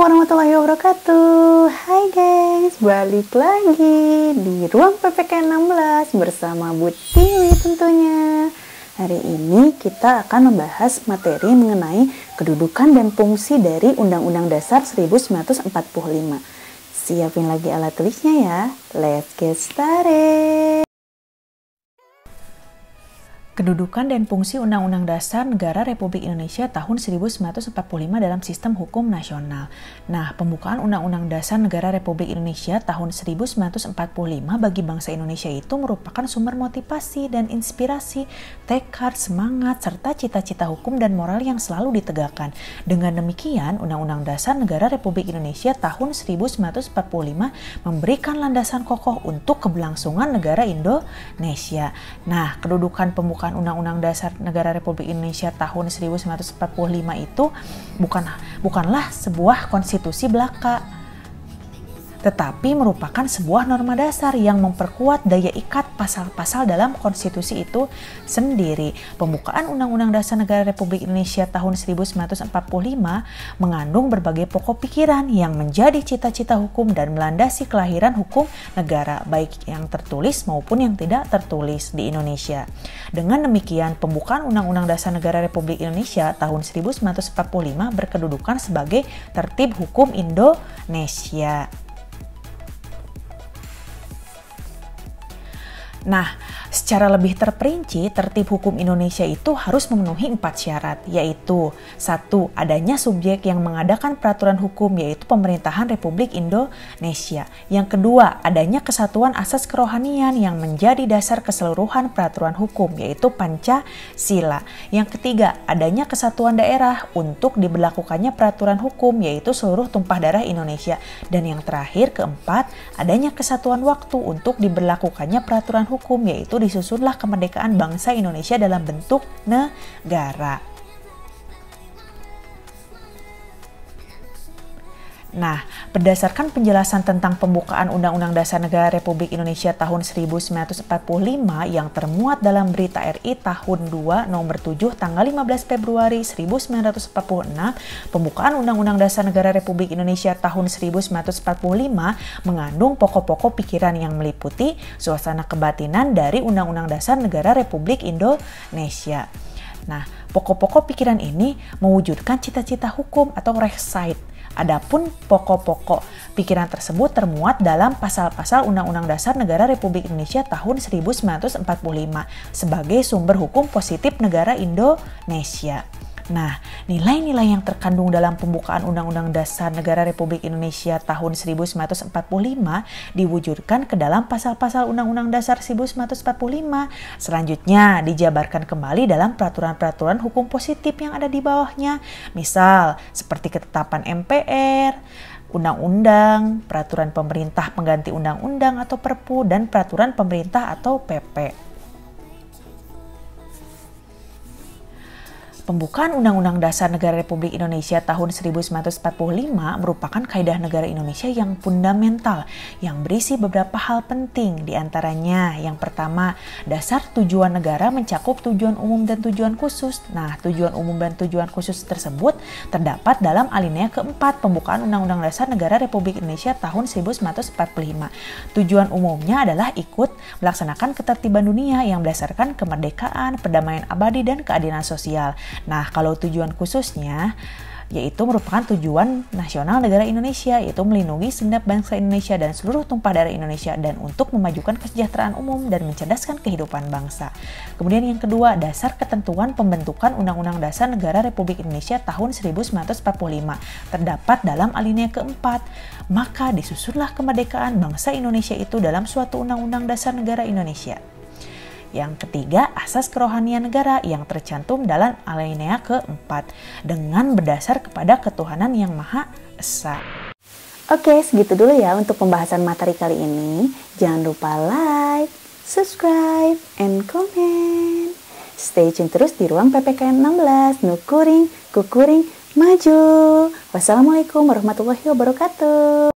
warahmatullahi wabarakatuh. Hai guys, balik lagi di ruang PPK 16 bersama Bu Tiwi tentunya. Hari ini kita akan membahas materi mengenai kedudukan dan fungsi dari Undang-Undang Dasar 1945. Siapin lagi alat tulisnya ya. Let's get started. Kedudukan dan fungsi Undang-Undang Dasar Negara Republik Indonesia tahun 1945 dalam sistem hukum nasional. Nah, pembukaan Undang-Undang Dasar Negara Republik Indonesia tahun 1945 bagi bangsa Indonesia itu merupakan sumber motivasi dan inspirasi, tekad, semangat, serta cita-cita hukum dan moral yang selalu ditegakkan. Dengan demikian, Undang-Undang Dasar Negara Republik Indonesia tahun 1945 memberikan landasan kokoh untuk keberlangsungan negara Indonesia. Nah, kedudukan pembukaan Undang-Undang Dasar Negara Republik Indonesia tahun 1945 itu bukanlah sebuah konstitusi belaka, tetapi merupakan sebuah norma dasar yang memperkuat daya ikat pasal-pasal dalam konstitusi itu sendiri. Pembukaan Undang-Undang Dasar Negara Republik Indonesia tahun 1945 mengandung berbagai pokok pikiran yang menjadi cita-cita hukum dan melandasi kelahiran hukum negara, baik yang tertulis maupun yang tidak tertulis di Indonesia. Dengan demikian, pembukaan Undang-Undang Dasar Negara Republik Indonesia tahun 1945 berkedudukan sebagai tertib hukum Indonesia. Nah, secara lebih terperinci, tertib hukum Indonesia itu harus memenuhi 4 syarat, yaitu 1. Adanya subjek yang mengadakan peraturan hukum, yaitu pemerintahan Republik Indonesia. Yang kedua, adanya kesatuan asas kerohanian yang menjadi dasar keseluruhan peraturan hukum, yaitu Pancasila. Yang ketiga, adanya kesatuan daerah untuk diberlakukannya peraturan hukum, yaitu seluruh tumpah darah Indonesia. Dan yang terakhir, keempat, adanya kesatuan waktu untuk diberlakukannya peraturan hukum, yaitu disusunlah kemerdekaan bangsa Indonesia dalam bentuk negara. Nah, berdasarkan penjelasan tentang pembukaan Undang-Undang Dasar Negara Republik Indonesia tahun 1945 yang termuat dalam Berita RI tahun 2 nomor 7 tanggal 15 Februari 1946, pembukaan Undang-Undang Dasar Negara Republik Indonesia tahun 1945 mengandung pokok-pokok pikiran yang meliputi suasana kebatinan dari Undang-Undang Dasar Negara Republik Indonesia. Nah, pokok-pokok pikiran ini mewujudkan cita-cita hukum atau recite. Adapun pokok-pokok pikiran tersebut termuat dalam pasal-pasal Undang-Undang Dasar Negara Republik Indonesia tahun 1945 sebagai sumber hukum positif negara Indonesia. Nah, nilai-nilai yang terkandung dalam pembukaan Undang-Undang Dasar Negara Republik Indonesia tahun 1945 diwujudkan ke dalam pasal-pasal Undang-Undang Dasar 1945. Selanjutnya dijabarkan kembali dalam peraturan-peraturan hukum positif yang ada di bawahnya. Misal, seperti ketetapan MPR, undang-undang, peraturan pemerintah pengganti undang-undang atau Perpu, dan peraturan pemerintah atau PP. Pembukaan Undang-Undang Dasar Negara Republik Indonesia tahun 1945 merupakan kaidah negara Indonesia yang fundamental yang berisi beberapa hal penting, diantaranya yang pertama, dasar tujuan negara mencakup tujuan umum dan tujuan khusus. Nah, tujuan umum dan tujuan khusus tersebut terdapat dalam alinea keempat pembukaan Undang-Undang Dasar Negara Republik Indonesia tahun 1945. Tujuan umumnya adalah ikut melaksanakan ketertiban dunia yang berdasarkan kemerdekaan, perdamaian abadi, dan keadilan sosial. Nah, kalau tujuan khususnya yaitu merupakan tujuan nasional negara Indonesia, yaitu melindungi segenap bangsa Indonesia dan seluruh tumpah darah Indonesia dan untuk memajukan kesejahteraan umum dan mencerdaskan kehidupan bangsa. Kemudian yang kedua, dasar ketentuan pembentukan Undang-Undang Dasar Negara Republik Indonesia tahun 1945 terdapat dalam alinea keempat. Maka disusunlah kemerdekaan bangsa Indonesia itu dalam suatu Undang-Undang Dasar Negara Indonesia. Yang ketiga, asas kerohanian negara yang tercantum dalam alinea keempat dengan berdasar kepada ketuhanan yang Maha Esa. Oke, segitu dulu ya untuk pembahasan materi kali ini. Jangan lupa like, subscribe, and comment. Stay tune terus di ruang PPKN 16. Nukuring, kukuring, maju. Wassalamualaikum warahmatullahi wabarakatuh.